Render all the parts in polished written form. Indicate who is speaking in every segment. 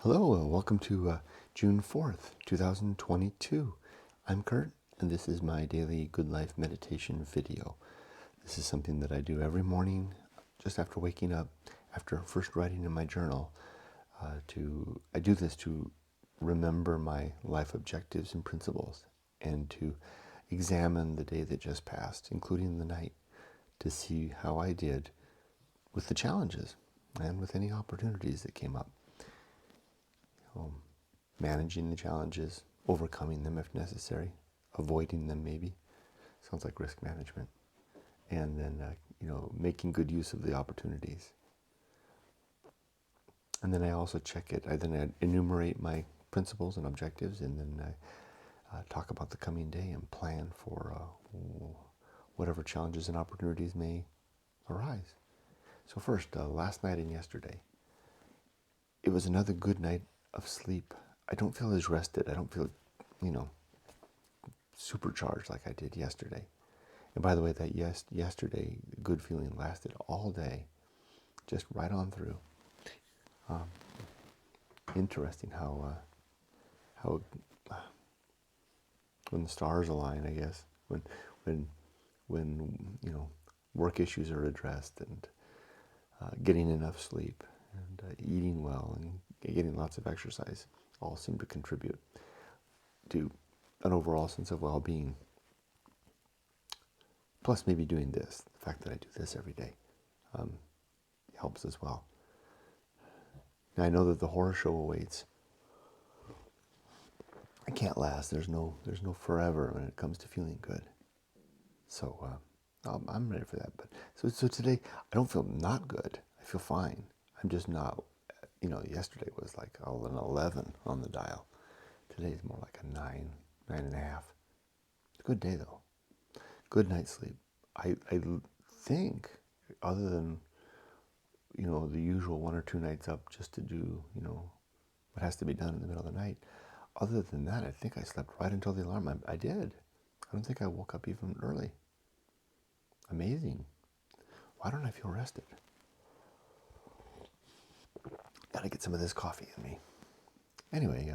Speaker 1: Hello, welcome to June 4th, 2022. I'm Kurt, and this is my daily Good Life meditation video. This is something that I do every morning, just after waking up, after first writing in my journal. I do this to remember my life objectives and principles, and to examine the day that just passed, including the night, to see how I did with the challenges and with any opportunities that came up. Managing the challenges, overcoming them if necessary, avoiding them maybe. Sounds like risk management. And then, making good use of the opportunities. And then I also check it. I enumerate my principles and objectives, and then I talk about the coming day and plan for whatever challenges and opportunities may arise. So first, last night and yesterday, it was another good night of sleep. I don't feel as rested. I don't feel, supercharged like I did yesterday. And by the way, that yesterday good feeling lasted all day, just right on through. Interesting how when the stars align, I guess, when work issues are addressed, and getting enough sleep, and eating well, and getting lots of exercise all seem to contribute to an overall sense of well-being. Plus, maybe doing this, the fact that I do this every day, helps as well. Now, I know that the horror show awaits. It can't last. There's no forever when it comes to feeling good. So I'm ready for that. But so today, I don't feel not good. I feel fine. I'm just not. Yesterday was like an 11 on the dial. Today's more like a 9.5. It's a good day though. Good night's sleep. I think, other than the usual 1 or 2 nights up just to do what has to be done in the middle of the night. Other than that, I think I slept right until the alarm. I did. I don't think I woke up even early. Amazing. Why don't I feel rested? Gotta get some of this coffee in me. Anyway,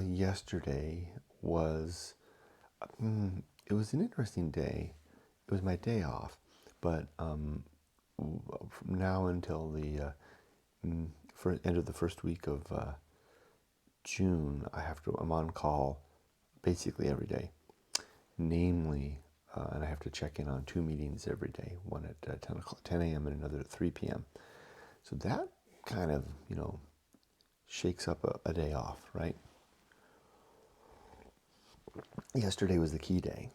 Speaker 1: yesterday was, it was an interesting day. It was my day off, but from now until the end of the first week of June, I'm on call basically every day. Namely, and I have to check in on 2 meetings every day, one at 10 a.m. and another at 3 p.m. So that kind of, shakes up a day off, right? Yesterday was the key day,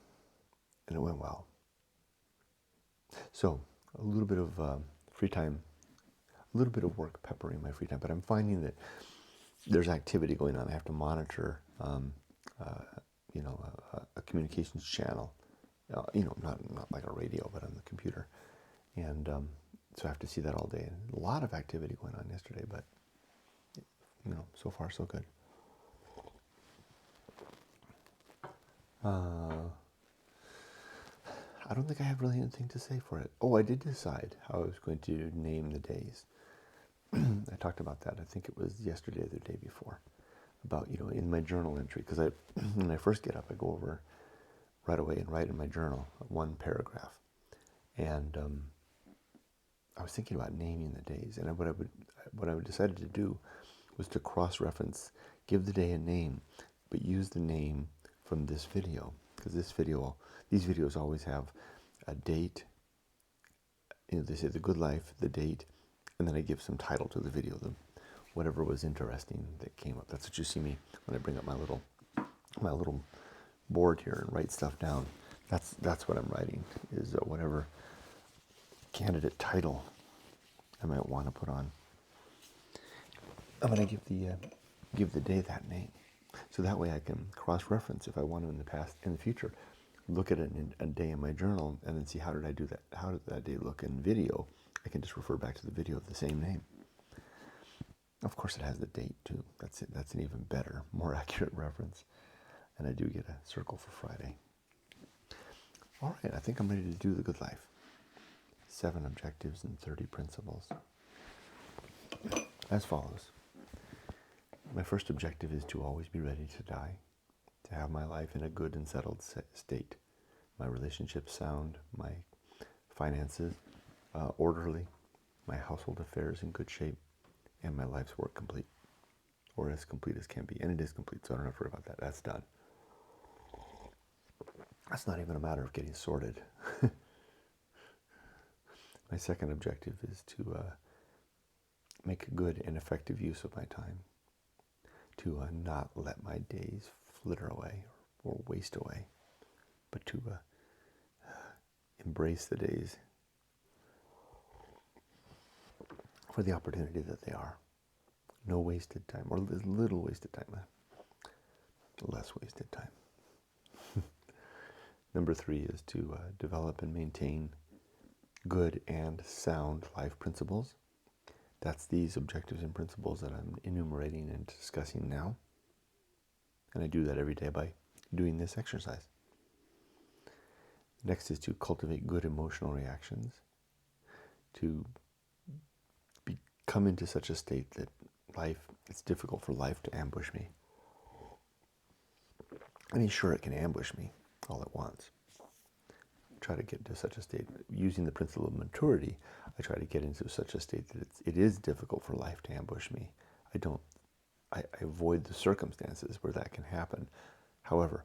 Speaker 1: and it went well. So a little bit of free time, a little bit of work peppering my free time, but I'm finding that there's activity going on. I have to monitor, a communications channel, not like a radio, but on the computer, and so I have to see that all day. And a lot of activity going on yesterday, but so far so good. I don't think I have really anything to say for it. Oh, I did decide how I was going to name the days. I talked about that. I think it was yesterday or the day before, about in my journal entry, because when I first get up, I go over right away and write in my journal 1 paragraph, and I was thinking about naming the days, and what I decided to do was to cross-reference, give the day a name, but use the name from this video, because these videos always have a date. They say the good life, the date, and then I give some title to the video, whatever was interesting that came up. That's what you see me when I bring up my little board here and write stuff down. That's what I'm writing, is whatever candidate title I might want to put on. I'm going to give the day that name, so that way I can cross-reference if I want to in the future. Look at a day in my journal and then see how did I do that? How did that day look in video? I can just refer back to the video of the same name. Of course, it has the date too. That's it. That's an even better, more accurate reference. And I do get a circle for Friday. All right, I think I'm ready to do the good life. 7 objectives and 30 principles. As follows. My first objective is to always be ready to die, to have my life in a good and settled state, my relationships sound, my finances orderly, my household affairs in good shape, and my life's work complete, or as complete as can be. And it is complete, so I don't have to worry about that. That's done. That's not even a matter of getting sorted. My second objective is to make a good and effective use of my time, to not let my days flitter away or waste away, but to embrace the days for the opportunity that they are. No wasted time, or little wasted time, less wasted time. Number 3 is to develop and maintain good and sound life principles. That's these objectives and principles that I'm enumerating and discussing now. And I do that every day by doing this exercise. Next is to cultivate good emotional reactions, to come into such a state that it's difficult for life to ambush me. I mean, sure, it can ambush me all at once. Try to get to such a state, using the principle of maturity, I try to get into such a state that it is difficult for life to ambush me. I avoid the circumstances where that can happen. However,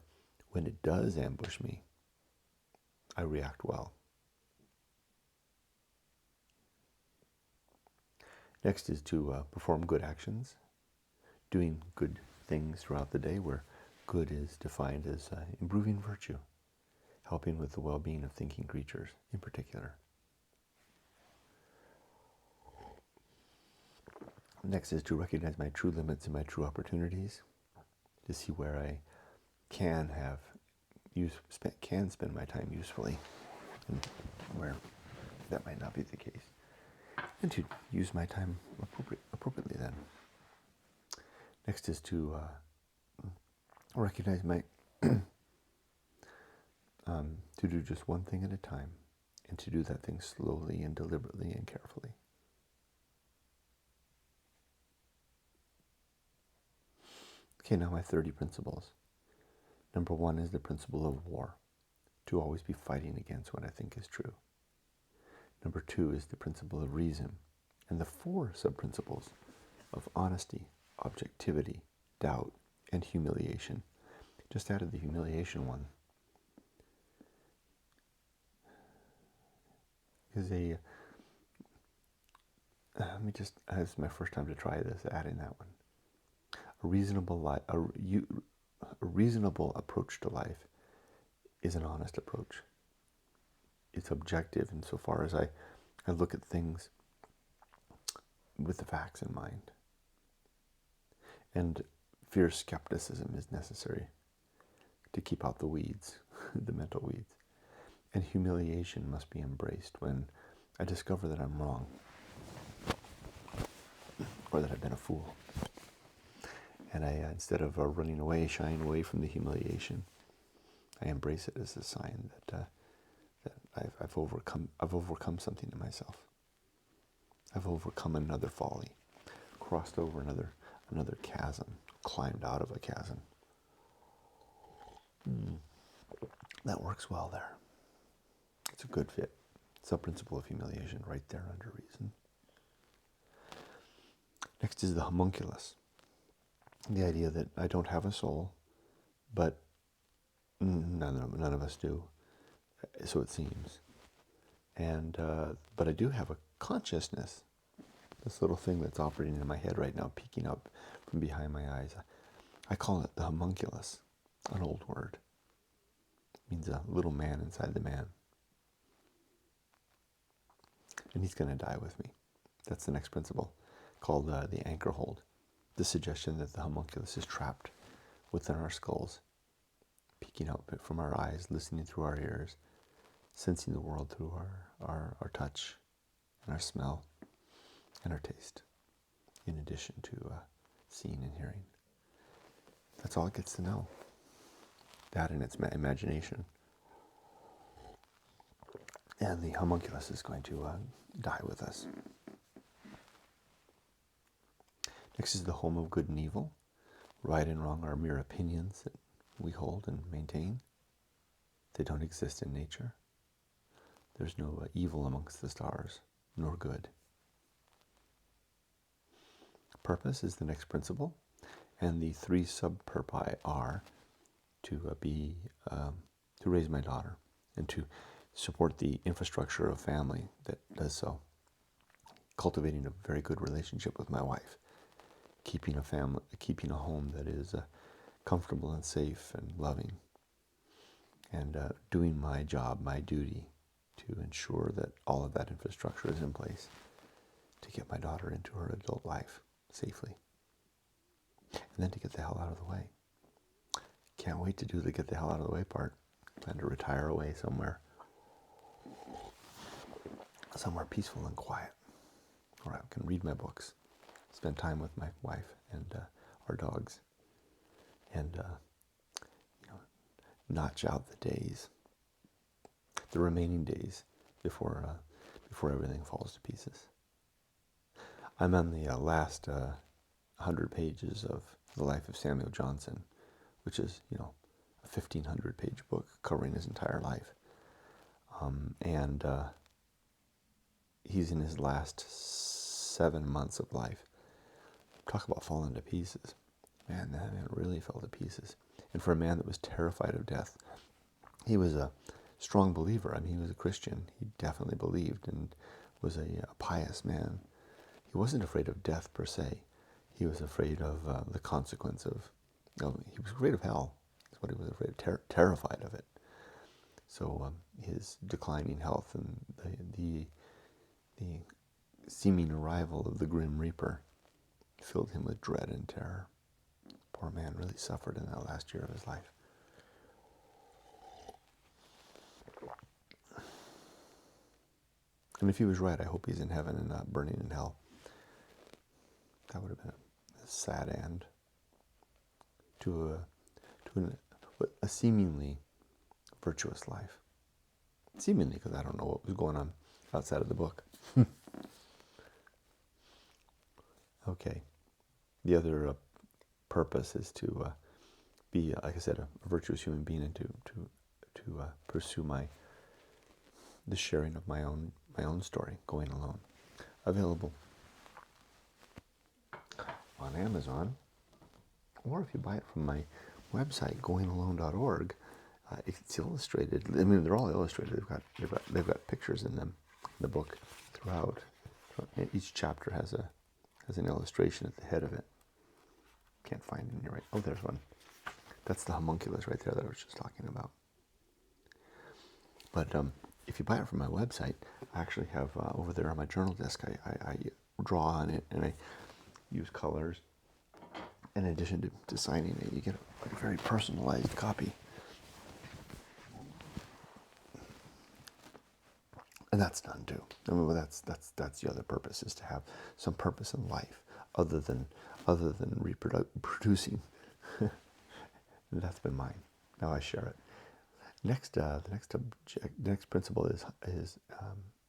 Speaker 1: when it does ambush me, I react well. Next is to perform good actions, doing good things throughout the day, where good is defined as improving virtue, helping with the well-being of thinking creatures in particular. Next is to recognize my true limits and my true opportunities, to see where I can spend my time usefully, and where that might not be the case, and to use my time appropriately then. Next is to recognize my to do just one thing at a time, and to do that thing slowly and deliberately and carefully. Okay, now my 30 principles. Number 1 is the principle of war, to always be fighting against what I think is true. Number 2 is the principle of reason, and the 4 sub-principles of honesty, objectivity, doubt, and humiliation. Just added the humiliation one. It's my first time to try this, adding that one. A reasonable approach to life is an honest approach. It's objective insofar as I look at things with the facts in mind. And fierce skepticism is necessary to keep out the weeds, the mental weeds. And humiliation must be embraced when I discover that I'm wrong, or that I've been a fool. And instead of running away, shying away from the humiliation, I embrace it as a sign that I've overcome something in myself. I've overcome another folly, crossed over another chasm, climbed out of a chasm. That works well there. It's a good fit. It's a principle of humiliation right there under reason. Next is the homunculus. The idea that I don't have a soul, but none of us do, so it seems. And but I do have a consciousness, this little thing that's operating in my head right now, peeking up from behind my eyes. I call it the homunculus, an old word. It means a little man inside the man. And he's going to die with me. That's the next principle, called the Anchorhold. The suggestion that the homunculus is trapped within our skulls, peeking out from our eyes, listening through our ears, sensing the world through our touch and our smell and our taste, in addition to seeing and hearing. That's all it gets to know. That and its imagination. And the homunculus is going to die with us. Next is the home of good and evil. Right and wrong are mere opinions that we hold and maintain. They don't exist in nature. There's no evil amongst the stars, nor good. Purpose is the next principle, and the three sub-purpose are to to raise my daughter and to support the infrastructure of family that does so. Cultivating a very good relationship with my wife, keeping a home that is comfortable and safe and loving, and doing my job, my duty, to ensure that all of that infrastructure is in place to get my daughter into her adult life safely, and then to get the hell out of the way. Can't wait to do the get the hell out of the way part. Plan to retire away somewhere peaceful and quiet, where I can read my books, spend time with my wife and our dogs, and notch out the remaining days before everything falls to pieces. I'm on the last 100 pages of The Life of Samuel Johnson, which is, a 1,500-page book covering his entire life. And he's in his last 7 months of life. Talk about falling to pieces. Man, that man really fell to pieces. And for a man that was terrified of death, he was a strong believer. I mean, he was a Christian. He definitely believed and was a pious man. He wasn't afraid of death per se. He was afraid of the consequence he was afraid of hell. That's what he was afraid of, terrified of it. So his declining health and the seeming arrival of the Grim Reaper filled him with dread and terror. Poor man really suffered in that last year of his life. And if he was right, I hope he's in heaven and not burning in hell. That would have been a sad end to a seemingly virtuous life. Seemingly, because I don't know what was going on outside of the book. Okay. The other purpose is to be, like I said, a virtuous human being, and to pursue the sharing of my own story, Going Alone. Available on Amazon, or if you buy it from my website, goingalone.org. It's illustrated. I mean, they're all illustrated. They've got pictures in them. The book throughout. Each chapter has an illustration at the head of it. Can't find it here. Right? Oh, there's one. That's the homunculus right there that I was just talking about. But if you buy it from my website, I actually have over there on my journal desk, I draw on it and I use colors. In addition to signing it, you get a very personalized copy. And that's done too. I mean, that's the other purpose, is to have some purpose in life other than reproducing. That's been mine. Now I share it. The next principle is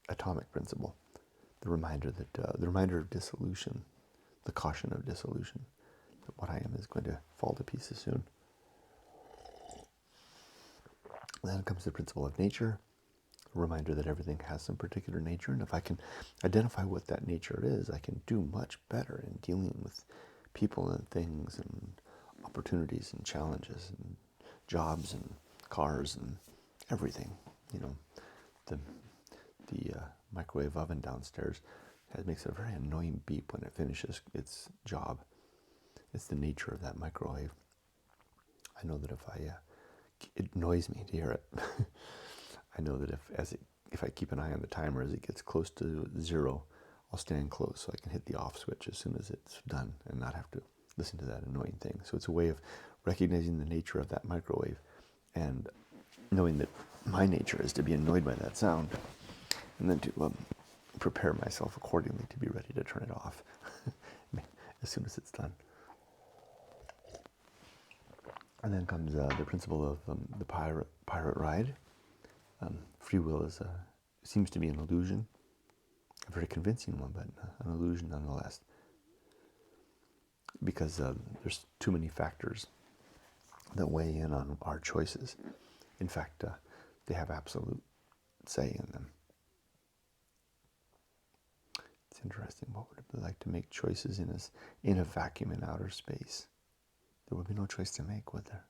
Speaker 1: atomic principle. The reminder of dissolution, the caution of dissolution, that what I am is going to fall to pieces soon. Then comes the principle of nature, a reminder that everything has some particular nature, and if I can identify what that nature is, I can do much better in dealing with people and things and opportunities and challenges and jobs and cars and everything. The microwave oven downstairs makes a very annoying beep when it finishes its job. It's the nature of that microwave. I know that it annoys me to hear it. I know that if I keep an eye on the timer as it gets close to 0, I'll stand close so I can hit the off switch as soon as it's done and not have to listen to that annoying thing. So it's a way of recognizing the nature of that microwave and knowing that my nature is to be annoyed by that sound, and then to prepare myself accordingly to be ready to turn it off as soon as it's done. And then comes the principle of the pirate ride. Free will seems to be an illusion, a very convincing one, but an illusion nonetheless. because there's too many factors that weigh in on our choices. In fact, they have absolute say in them. It's interesting. What would it be like to make choices in a vacuum in outer space? There would be no choice to make, would there?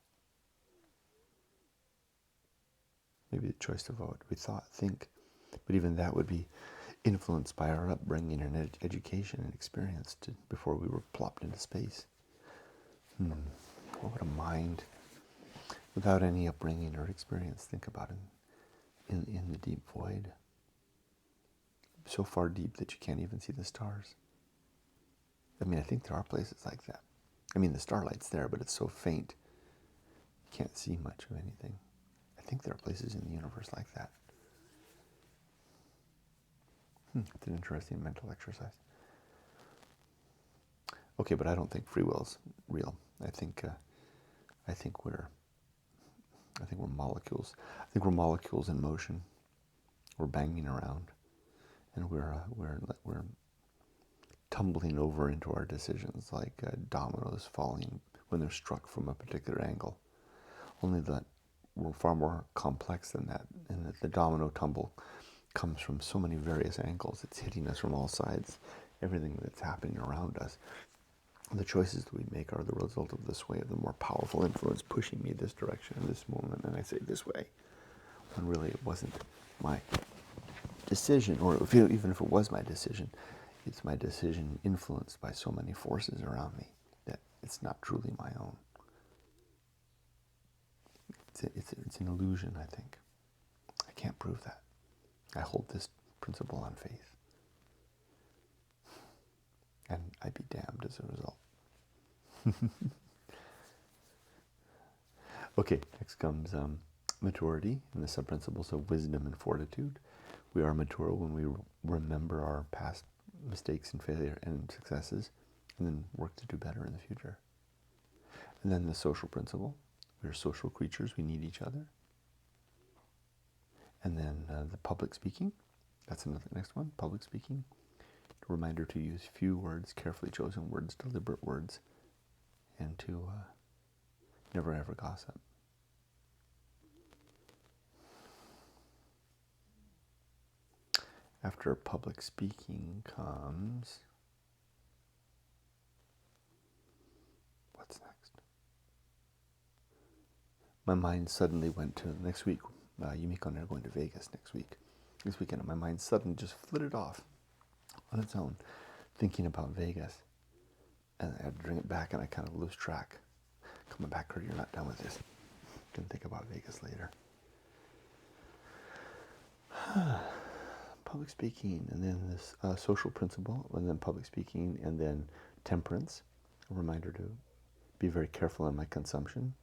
Speaker 1: Maybe the choice of what we think, but even that would be influenced by our upbringing and education and experience before we were plopped into space. What would a mind without any upbringing or experience think about in the deep void? So far deep that you can't even see the stars. I mean, I think there are places like that. I mean, the starlight's there, but it's so faint, you can't see much of anything. I think there are places in the universe like that. It's an interesting mental exercise. Okay, but I don't think free will's real. I think we're molecules. I think we're molecules in motion. We're banging around, and we're tumbling over into our decisions like dominoes falling when they're struck from a particular angle. Only that we're far more complex than that, and that the domino tumble comes from so many various angles. It's hitting us from all sides. Everything that's happening around us. The choices that we make are the result of this way, of the more powerful influence pushing me this direction in this moment, and I say this way, when really it wasn't my decision, or even if it was my decision, it's my decision influenced by so many forces around me that it's not truly my own. It's an illusion, I think. I can't prove that. I hold this principle on faith. And I'd be damned as a result. Okay, next comes maturity and the sub-principles of wisdom and fortitude. We are mature when we remember our past mistakes and failure and successes, and then work to do better in the future. And then the social principle. We are social creatures. We need each other. And then the public speaking. That's another next one. Public speaking. A reminder to use few words, carefully chosen words, deliberate words, and to never ever gossip. After public speaking comes, what's next? My mind suddenly went to next week. Yumiko and I are going to Vegas next weekend, and my mind suddenly just flitted off on its own, thinking about Vegas. And I had to bring it back, and I kind of lose track. Coming back, Kurt, you're not done with this. Can think about Vegas later. Public speaking, and then this social principle, and then public speaking, and then temperance, a reminder to be very careful in my consumption,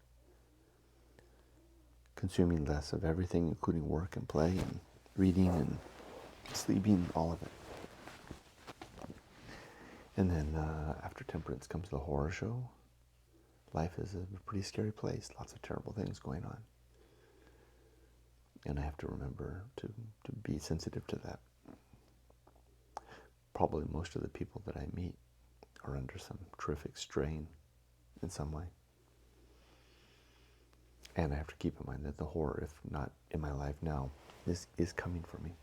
Speaker 1: consuming less of everything, including work and play and reading and sleeping, all of it. And then after temperance comes the horror show. Life is a pretty scary place, lots of terrible things going on. And I have to remember to be sensitive to that. Probably most of the people that I meet are under some terrific strain in some way. And I have to keep in mind that the horror, if not in my life now, is coming for me.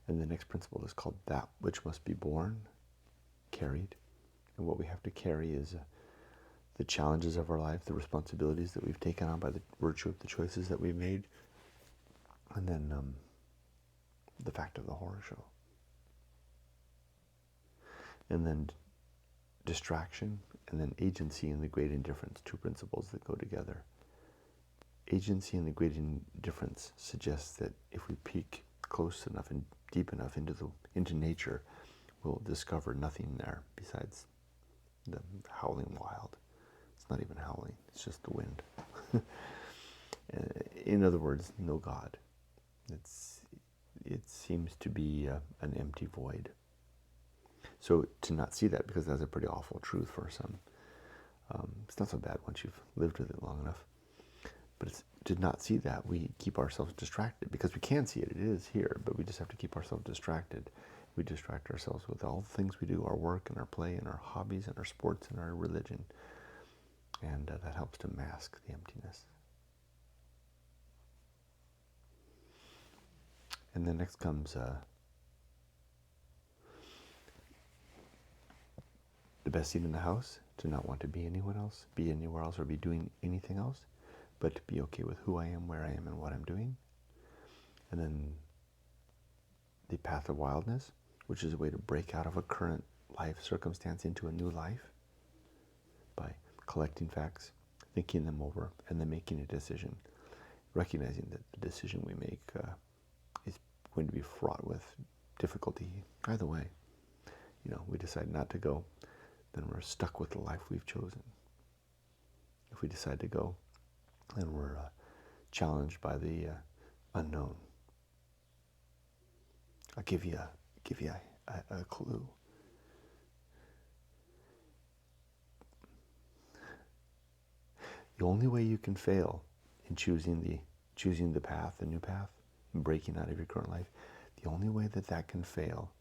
Speaker 1: And the next principle is called that which must be borne, carried. And what we have to carry is the challenges of our life, the responsibilities that we've taken on by the virtue of the choices that we've made, and then the fact of the horror show. And then distraction, and then agency and the great indifference, two principles that go together. Agency and the great indifference suggests that if we peek close enough and deep enough into nature, we'll discover nothing there besides the howling wild. It's not even howling, it's just the wind. In other words, no God. It seems to be an empty void. So to not see that, because that's a pretty awful truth for some, it's not so bad once you've lived with it long enough. But to not see that, we keep ourselves distracted, because we can see it. It is here, but we just have to keep ourselves distracted. We distract ourselves with all the things we do, our work and our play and our hobbies and our sports and our religion. And that helps to mask the emptiness. And then next comes the best seat in the house, to not want to be anyone else, be anywhere else, or be doing anything else, but to be okay with who I am, where I am, and what I'm doing. And then the path of wildness, which is a way to break out of a current life circumstance into a new life by collecting facts, thinking them over, and then making a decision, recognizing that the decision we make is going to be fraught with difficulty. Either way, we decide not to go, then we're stuck with the life we've chosen. If we decide to go, then we're challenged by the unknown. I'll give you a clue. The only way you can fail in choosing the path, the new path, and breaking out of your current life, the only way that can fail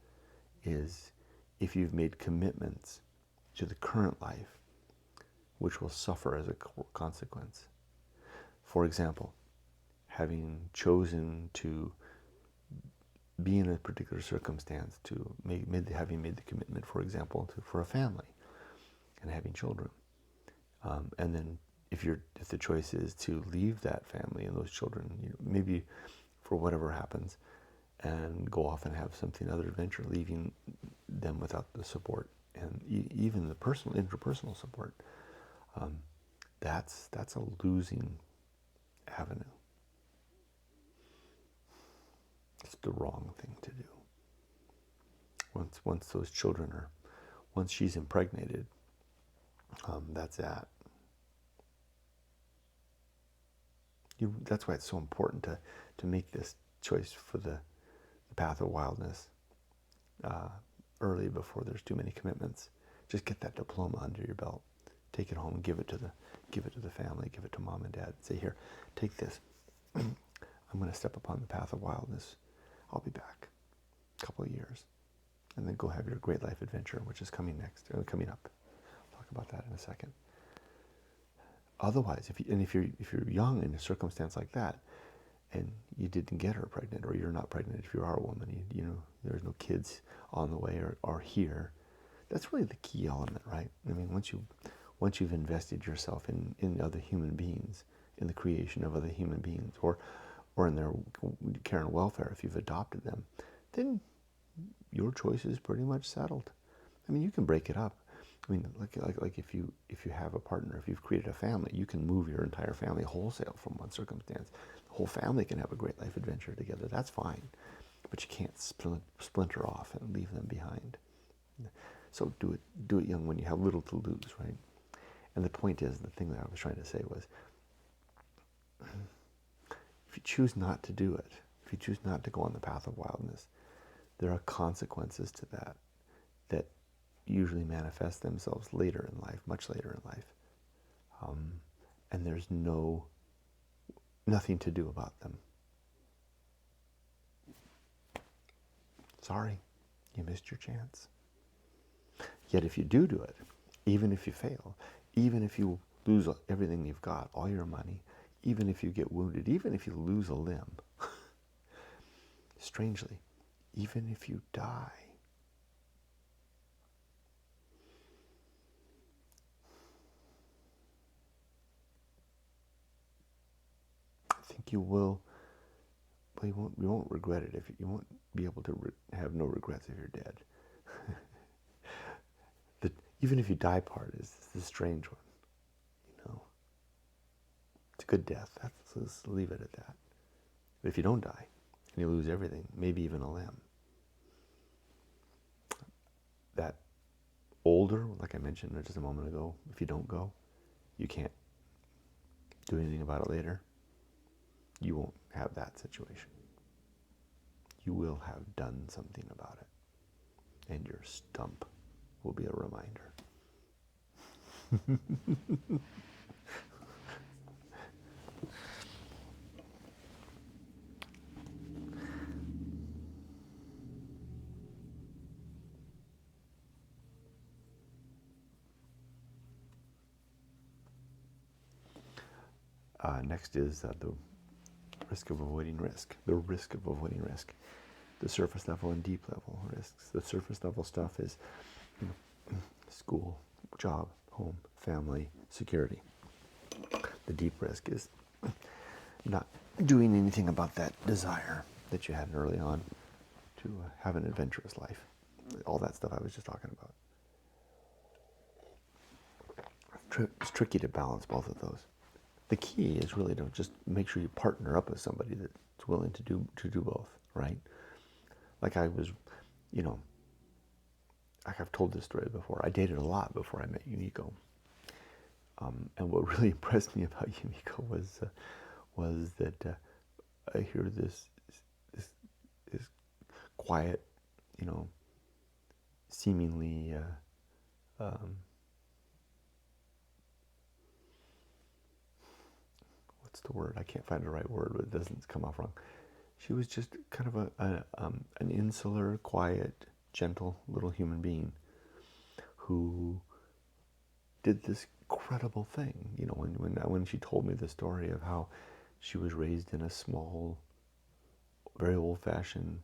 Speaker 1: is if you've made commitments to the current life, which will suffer as a consequence. For example, having chosen to be in a particular circumstance, having made the commitment, for example, for a family and having children, and then if the choice is to leave that family and those children, maybe for whatever happens, and go off and have something other adventure, leaving them without the support and even the interpersonal support, that's a losing avenue. It's the wrong thing to do. Once those children once she's impregnated, that's that. That's why it's so important to make this choice for the path of wildness early, before there's too many commitments. Just get that diploma under your belt. Take it home and give it to the family, give it to mom and dad. Say, here, take this. I'm going to step upon the path of wildness. I'll be back a couple of years. And then go have your great life adventure, which is coming up. I'll talk about that in a second. Otherwise, if you're young in a circumstance like that, and you didn't get her pregnant, or you're not pregnant if you are a woman, there's no kids on the way or here, that's really the key element, right? I mean, once you've invested yourself in other human beings, in the creation of other human beings, or in their care and welfare, if you've adopted them, then your choice is pretty much settled. I mean, you can break it up. I mean, like if you have a partner, if you've created a family, you can move your entire family wholesale from one circumstance. The whole family can have a great life adventure together. That's fine, but you can't splinter off and leave them behind. So do it young, when you have little to lose, right? And the point is, the thing that I was trying to say was, if you choose not to do it, if you choose not to go on the path of wildness, there are consequences to that usually manifest themselves later in life, much later in life. And there's nothing to do about them. Sorry, you missed your chance. Yet if you do it, even if you fail, even if you lose everything you've got, all your money, even if you get wounded, even if you lose a limb, strangely, even if you die, I think you will, but you won't regret it. You won't be able to have no regrets if you're dead. Even if you die part is the strange one, It's a good death. Let's leave it at that. But if you don't die, and you lose everything, maybe even a limb, that older, like I mentioned just a moment ago, if you don't go, you can't do anything about it later. You won't have that situation. You will have done something about it. And your stump will be a reminder. Next is the risk of avoiding risk. The risk of avoiding risk. The surface level and deep level risks. The surface level stuff is, school, job, home, family, security. The deep risk is not doing anything about that desire that you had early on to have an adventurous life. All that stuff I was just talking about. It's tricky to balance both of those. The key is really to just make sure you partner up with somebody that's willing to do both, right? Like I was, like I've told this story before. I dated a lot before I met Yumiko. And what really impressed me about Yumiko was that I hear this quiet, seemingly what's the word? I can't find the right word, but it doesn't come off wrong. She was just kind of an insular, quiet, gentle little human being who did this incredible thing. When she told me the story of how she was raised in a small, very old-fashioned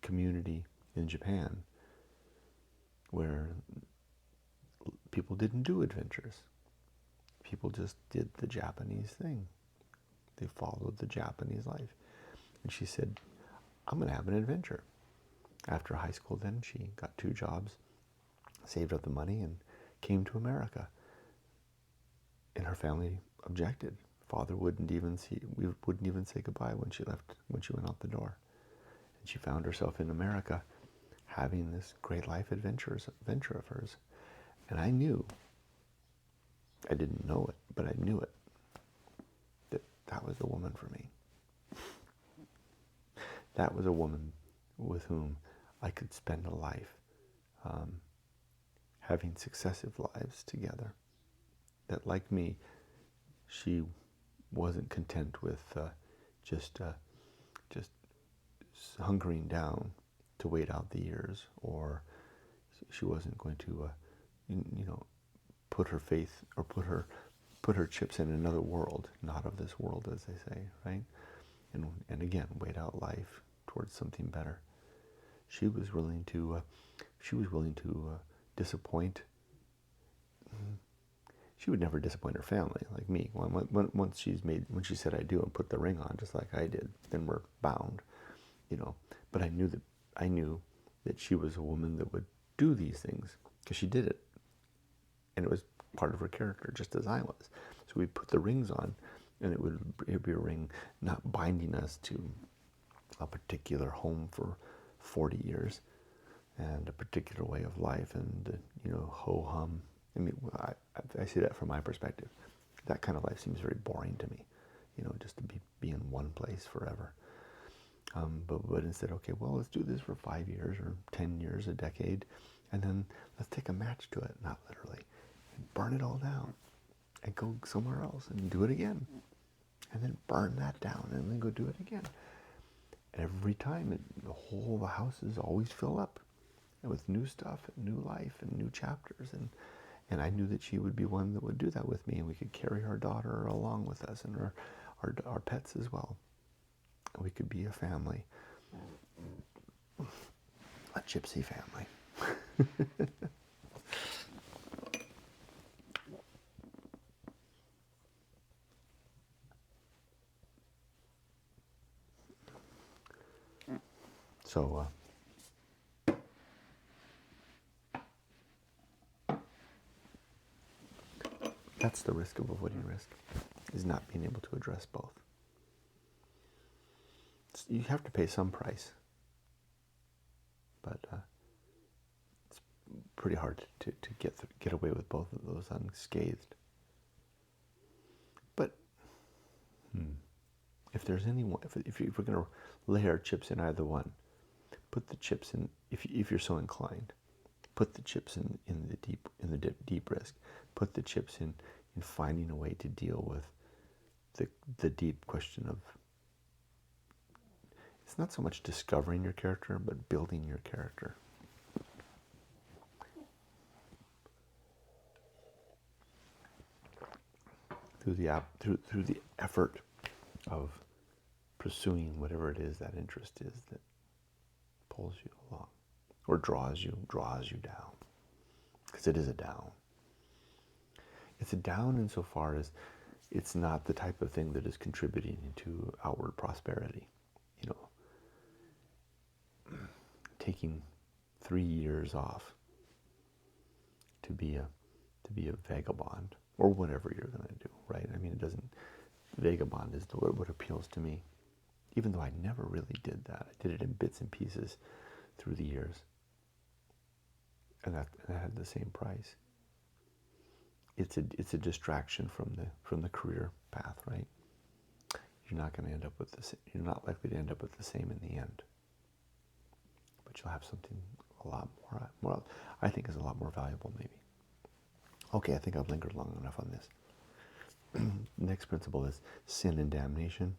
Speaker 1: community in Japan where people didn't do adventures. People just did the Japanese thing. They followed the Japanese life. And she said, I'm going to have an adventure. After high school then, she got 2 jobs, saved up the money, and came to America. And her family objected. Father wouldn't even say goodbye when she went out the door. And she found herself in America having this great life adventure of hers. And I knew, I didn't know it, but I knew it, that was the woman for me. That was a woman with whom I could spend a life having successive lives together. That, like me, she wasn't content with just hunkering down to wait out the years, or she wasn't going to, put her faith or put her chips in another world, not of this world, as they say, right? And again, wait out life towards something better. She was willing to disappoint. She would never disappoint her family like me. When she said I do and put the ring on, just like I did, then we're bound, But I knew that she was a woman that would do these things because she did it, and it was part of her character, just as I was. So we put the rings on, and it would be a ring not binding us to a particular home for 40 years and a particular way of life and, ho-hum. I mean, I see that from my perspective. That kind of life seems very boring to me, just to be in one place forever. But instead, okay, well, let's do this for 5 years or 10 years, a decade, and then let's take a match to it, not literally, and burn it all down and go somewhere else and do it again, and then burn that down and then go do it again. Every time, the houses always fill up with new stuff and new life and new chapters, and I knew that she would be one that would do that with me, and we could carry our daughter along with us and our pets as well. And we could be a family, a gypsy family. So, that's the risk of avoiding risk, is not being able to address both. You have to pay some price, but it's pretty hard to get away with both of those unscathed. But if there's anyone, if we're going to lay our chips in either one, put the chips in, if you're so inclined, put the chips in the deep risk. Put the chips in finding a way to deal with the deep question of, it's not so much discovering your character, but building your character. through the effort of pursuing whatever it is that interest is that pulls you along or draws you down. Because it is a down. It's a down insofar as it's not the type of thing that is contributing to outward prosperity. You know, taking 3 years off to be a vagabond or whatever you're going to do, right? I mean, vagabond is what appeals to me. Even though I never really did that. I did it in bits and pieces through the years. And that had the same price. It's a distraction from the career path, right? You're not going to end up with this. You're not likely to end up with the same in the end. But you'll have something a lot more. I think is a lot more valuable, maybe. Okay, I think I've lingered long enough on this. Next principle is sin and damnation.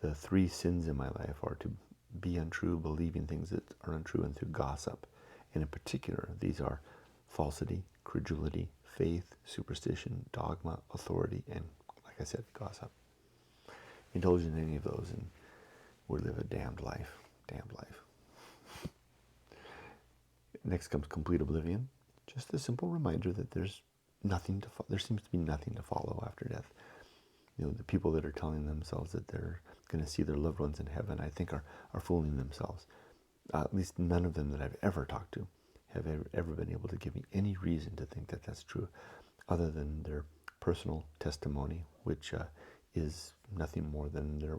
Speaker 1: The 3 sins in my life are to be untrue, believing things that are untrue, and through gossip. And in particular, these are falsity, credulity, faith, superstition, dogma, authority, and, like I said, gossip. Indulge in any of those and we'll live a damned life. Damned life. Next comes complete oblivion. Just a simple reminder that there seems to be nothing to follow after death. You know, the people that are telling themselves that they're going to see their loved ones in heaven, I think are fooling themselves. At least none of them that I've ever talked to have ever been able to give me any reason to think that that's true, other than their personal testimony, which is nothing more than their,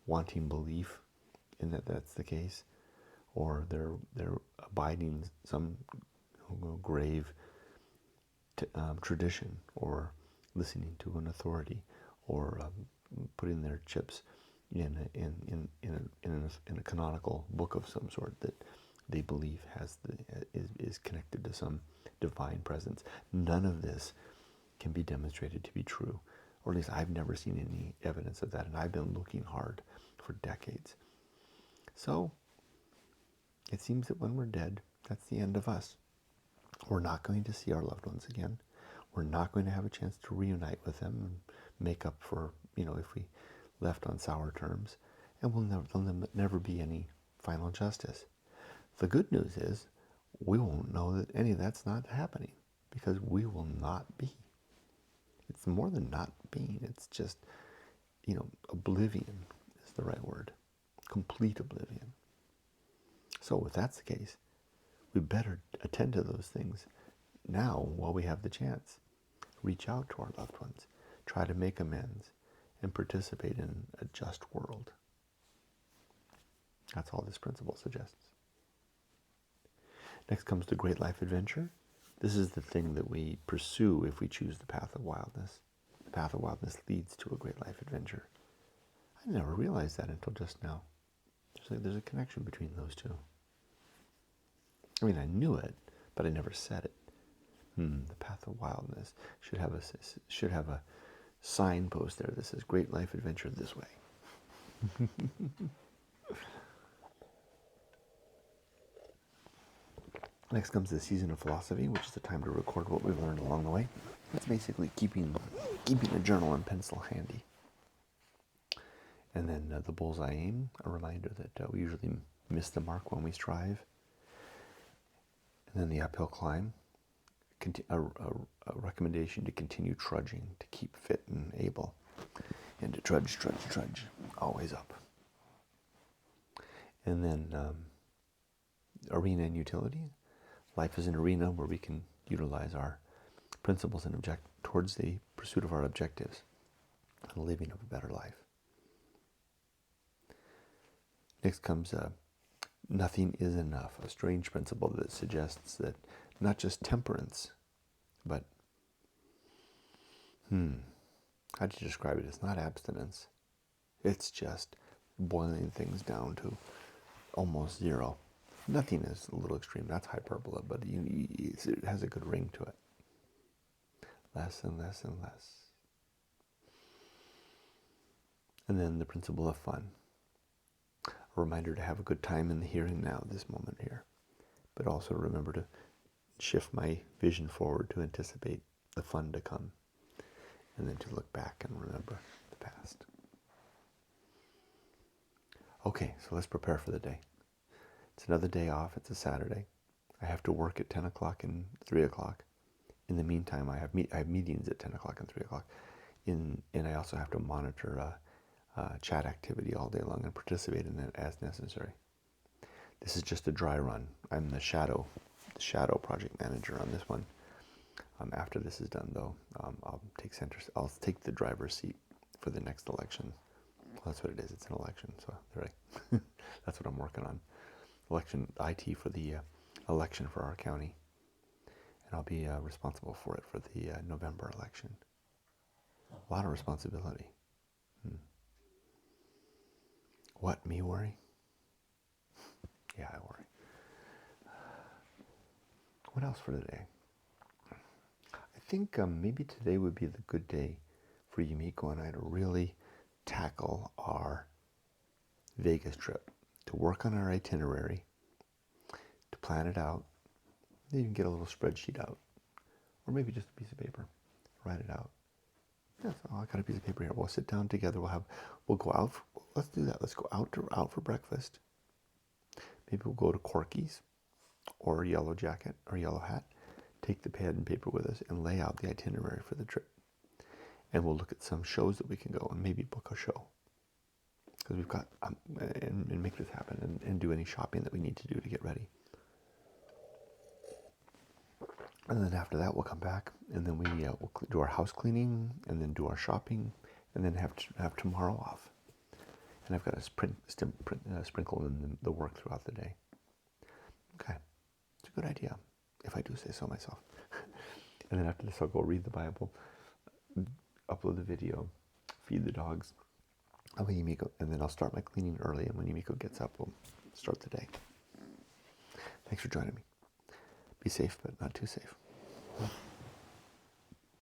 Speaker 1: wanting belief in that's the case, or they're abiding some grave tradition, or listening to an authority, or putting their chips in a canonical book of some sort that they believe is connected to some divine presence. None of this can be demonstrated to be true, or at least I've never seen any evidence of that, and I've been looking hard for decades. So it seems that when we're dead, that's the end of us. We're not going to see our loved ones again. We're not going to have a chance to reunite with them and make up for, if we left on sour terms. And there'll never be any final justice. The good news is we won't know that any of that's not happening, because we will not be. It's more than not being. It's just, oblivion is the right word. Complete oblivion. So if that's the case, we better attend to those things now while we have the chance. Reach out to our loved ones. Try to make amends and participate in a just world. That's all this principle suggests. Next comes the great life adventure. This is the thing that we pursue if we choose the path of wildness. The path of wildness leads to a great life adventure. I never realized that until just now. There's a connection between those two. I mean, I knew it, but I never said it. The path of wildness should have a signpost there that says great life adventure this way. Next comes the season of philosophy, which is the time to record what we've learned along the way. That's basically keeping a journal and pencil handy. And then the bullseye aim, a reminder that we usually miss the mark when we strive. And then the uphill climb, a recommendation to continue trudging, to keep fit and able, and to trudge, always up. And then arena and utility. Life is an arena where we can utilize our principles and object towards the pursuit of our objectives and living of a better life. Next comes nothing is enough, a strange principle that suggests that not just temperance, but, how do you describe it? It's not abstinence. It's just boiling things down to almost zero. Nothing is a little extreme. That's hyperbole, but it has a good ring to it. Less and less and less. And then the principle of fun. A reminder to have a good time in the here and now, this moment here. But also remember to shift my vision forward to anticipate the fun to come and then to look back and remember the past. Okay, so let's prepare for the day. It's another day off. It's a Saturday. I have to work at 10 o'clock and 3 o'clock. In the meantime, I have meetings at 10 o'clock and 3 o'clock. And I also have to monitor chat activity all day long and participate in it as necessary. This is just a dry run. I'm the shadow project manager on this one. After this is done, though, I'll take the driver's seat for the next election. Well, that's what it is. It's an election, so that's what I'm working on. Election IT for the election for our county, and I'll be responsible for it for the November election. A lot of responsibility. What, me worry? Yeah, I worry. What else for today? I think maybe today would be the good day for Yumiko and I to really tackle our Vegas trip, to work on our itinerary, to plan it out, even get a little spreadsheet out, or maybe just a piece of paper, write it out. Yes, I got a piece of paper here. We'll sit down together. We'll go out. Let's do that. Let's go out for breakfast. Maybe we'll go to Corky's or Yellow Jacket or Yellow Hat. Take the pad and paper with us and lay out the itinerary for the trip. And we'll look at some shows that we can go and maybe book a show. Because we've got, and make this happen and do any shopping that we need to do to get ready. And then after that, we'll come back and then we'll do our house cleaning and then do our shopping and then have tomorrow off. And I've got to sprinkle in the work throughout the day. Okay, it's a good idea, if I do say so myself. And then after this, I'll go read the Bible, upload the video, feed the dogs, Yumiko, and then I'll start my cleaning early. And when Yumiko gets up, we'll start the day. Thanks for joining me. Be safe, but not too safe.